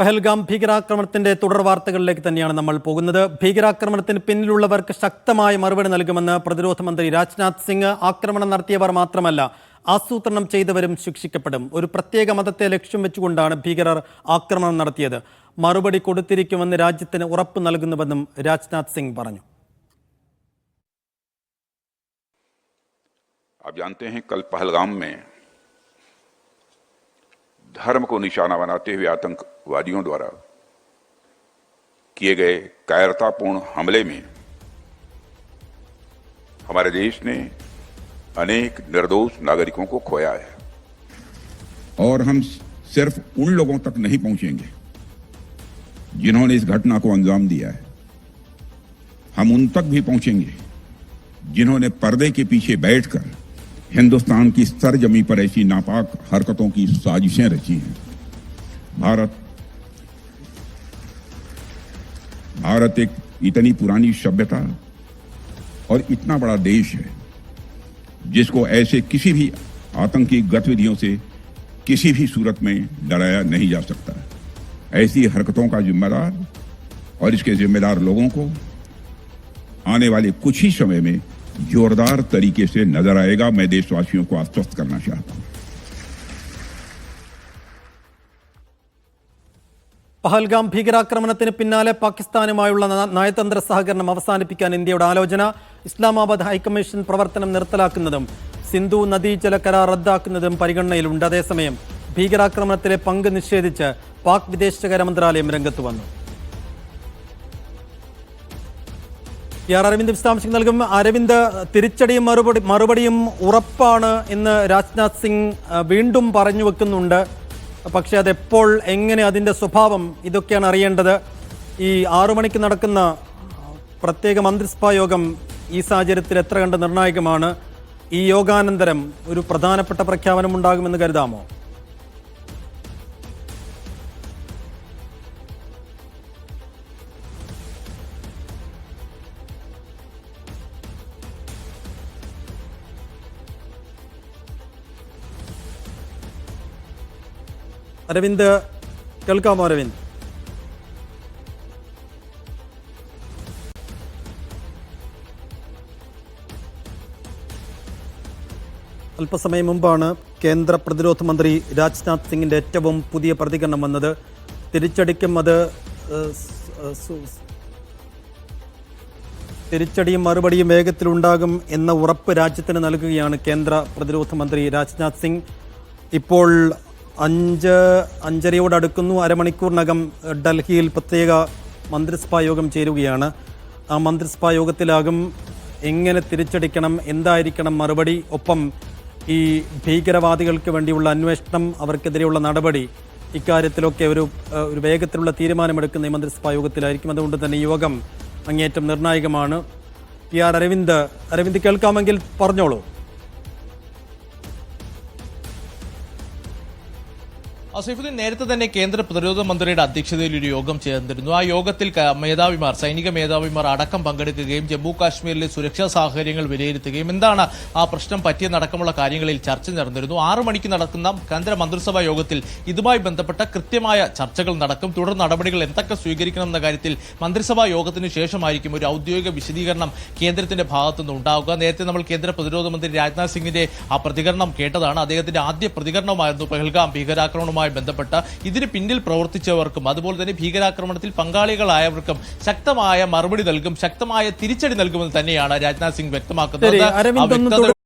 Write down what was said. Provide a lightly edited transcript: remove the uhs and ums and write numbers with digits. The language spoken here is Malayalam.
പഹൽഗാം ഭീകരാക്രമണത്തിന്റെ തുടർ വാർത്തകളിലേക്ക് തന്നെയാണ് നമ്മൾ പോകുന്നത്. ഭീകരാക്രമണത്തിന് പിന്നിലുള്ളവർക്ക് ശക്തമായ മറുപടി നൽകുമെന്ന് പ്രതിരോധ മന്ത്രി രാജ്നാഥ് സിംഗ്. ആക്രമണം നടത്തിയവർ മാത്രമല്ല, ആസൂത്രണം ചെയ്തവരും ശിക്ഷിക്കപ്പെടും. ഒരു പ്രത്യേക മതത്തെ ലക്ഷ്യം വെച്ചുകൊണ്ടാണ് ഭീകരർ ആക്രമണം നടത്തിയത്. മറുപടി കൊടുത്തിരിക്കുമെന്ന് രാജ്യത്തിന് ഉറപ്പ് നൽകുന്നുവെന്നും രാജ്നാഥ് സിംഗ് പറഞ്ഞു. आप जानते हैं कल पहलगाम में धर्म को निशाना बनाते हुए आतंकवादियों द्वारा किए गए कायरतापूर्ण हमले में हमारे देश ने अनेक निर्दोष नागरिकों को खोया है। और हम सिर्फ उन लोगों तक नहीं पहुंचेंगे जिन्होंने इस घटना को अंजाम दिया है, हम उन तक भी पहुंचेंगे जिन्होंने पर्दे के पीछे बैठकर हिंदुस्तान की सरजमी पर ऐसी नापाक हरकतों की साजिशें रची हैं। भारत एक इतनी पुरानी सभ्यता और इतना बड़ा देश है जिसको ऐसे किसी भी आतंकी गतिविधियों से किसी भी सूरत में डराया नहीं जा सकता। ऐसी हरकतों का जिम्मेदार और इसके जिम्मेदार लोगों को आने वाले कुछ ही समय में जोरदार तरीके से नजर आएगा। मैं देशवासियों को आश्वस्त करना चाहता हूं। പഹൽഗാം ഭീകരാക്രമണത്തിന് പിന്നാലെ പാകിസ്ഥാനുമായുള്ള നയതന്ത്ര സഹകരണം അവസാനിപ്പിക്കാൻ ഇന്ത്യയുടെ ആലോചന. ഇസ്ലാമാബാദ് ഹൈക്കമ്മീഷൻ പ്രവർത്തനം നിർത്തലാക്കുന്നതും സിന്ധു നദീജല കരാർ റദ്ദാക്കുന്നതും പരിഗണനയിലുണ്ട്. അതേസമയം ഭീകരാക്രമണത്തിലെ പങ്ക് നിഷേധിച്ച് പാക് വിദേശകാര്യ മന്ത്രാലയം രംഗത്ത് വന്നു. അരവിന്ദ് വിശദാംശങ്ങൾ നൽകും. അരവിന്ദ്, തിരിച്ചടിയും മറുപടിയും ഉറപ്പാണ് എന്ന് രാജ്നാഥ് സിംഗ് വീണ്ടും പറഞ്ഞു വെക്കുന്നുണ്ട്. പക്ഷേ അതെപ്പോൾ, എങ്ങനെ, അതിൻ്റെ സ്വഭാവം, ഇതൊക്കെയാണ് അറിയേണ്ടത്. ഈ 6 മണിക്ക് നടക്കുന്ന പ്രത്യേക മന്ത്രിസഭാ യോഗം ഈ സാഹചര്യത്തിൽ എത്ര കണ്ട് നിർണായകമാണ്? ഈ യോഗാനന്തരം ഒരു പ്രധാനപ്പെട്ട പ്രഖ്യാപനം ഉണ്ടാകുമെന്ന് കരുതാമോ? അരവിന്ദ്, കേൾക്കാമോ? അരവിന്ദ്, അല്പസമയം മുമ്പാണ് കേന്ദ്ര പ്രതിരോധ മന്ത്രി രാജ്നാഥ് സിംഗിന്റെ ഏറ്റവും പുതിയ പ്രതികരണം വന്നത്. തിരിച്ചടിയും മറുപടിയും വേഗത്തിലുണ്ടാകും എന്ന ഉറപ്പ് രാജ്യത്തിന് നൽകുകയാണ് കേന്ദ്ര പ്രതിരോധ മന്ത്രി രാജ്നാഥ് സിംഗ്. ഇപ്പോൾ 5:30 അരമണിക്കൂറിനകം ഡൽഹിയിൽ പ്രത്യേക മന്ത്രിസഭാ യോഗം ചേരുകയാണ്. ആ മന്ത്രിസഭാ യോഗത്തിലാകും എങ്ങനെ തിരിച്ചടിക്കണം, എന്തായിരിക്കണം മറുപടി, ഒപ്പം ഈ ഭീകരവാദികൾക്ക് വേണ്ടിയുള്ള അന്വേഷണം, അവർക്കെതിരെയുള്ള നടപടി, ഇക്കാര്യത്തിലൊക്കെ ഒരു വേഗത്തിലുള്ള തീരുമാനമെടുക്കുന്ന ഈ മന്ത്രിസഭാ യോഗത്തിലായിരിക്കും. അതുകൊണ്ട് തന്നെ യോഗം അങ്ങേയറ്റം നിർണായകമാണ്. അരവിന്ദ് കേൾക്കാമെങ്കിൽ പറഞ്ഞോളൂ. സൈഫുദ്ദീൻ, നേരത്തെ തന്നെ കേന്ദ്ര പ്രതിരോധ മന്ത്രിയുടെ അധ്യക്ഷതയിൽ ഒരു യോഗം ചേർന്നിരുന്നു. ആ യോഗത്തിൽ സൈനിക മേധാവിമാർ അടക്കം പങ്കെടുക്കുകയും ജമ്മു കാശ്മീരിലെ സുരക്ഷാ സാഹചര്യങ്ങൾ വിലയിരുത്തുകയും എന്താണ് ആ പ്രശ്നം പറ്റിയെന്നടക്കമുള്ള കാര്യങ്ങളിൽ ചർച്ച നടന്നിരുന്നു. 6 മണിക്ക് നടക്കുന്ന കേന്ദ്ര മന്ത്രിസഭാ യോഗത്തിൽ ഇതുമായി ബന്ധപ്പെട്ട കൃത്യമായ ചർച്ചകൾ നടക്കും. തുടർ നടപടികൾ എന്തൊക്കെ സ്വീകരിക്കണം എന്ന കാര്യത്തിൽ മന്ത്രിസഭാ യോഗത്തിന് ശേഷമായിരിക്കും ഒരു ഔദ്യോഗിക വിശദീകരണം കേന്ദ്രത്തിന്റെ ഭാഗത്തുനിന്ന് ഉണ്ടാവുക. നേരത്തെ നമ്മൾ കേന്ദ്ര പ്രതിരോധ മന്ത്രി രാജ്നാഥ് സിംഗിന്റെ ആ പ്രതികരണം കേട്ടതാണ്. അദ്ദേഹത്തിന്റെ ആദ്യ പ്രതികരണമായിരുന്നു പഹൽഗാം ഭീകരാക്രമണവുമായി ബന്ധപ്പെട്ട ഇതിന് പിന്നിൽ പ്രവർത്തിച്ചവർക്കും അതുപോലെ തന്നെ ഭീകരാക്രമണത്തിൽ പങ്കാളികളായവർക്കും ശക്തമായ മറുപടി നൽകും, ശക്തമായ തിരിച്ചടി നൽകുമെന്ന് തന്നെയാണ് രാജ്നാഥ് സിംഗ് വ്യക്തമാക്കുന്നത്.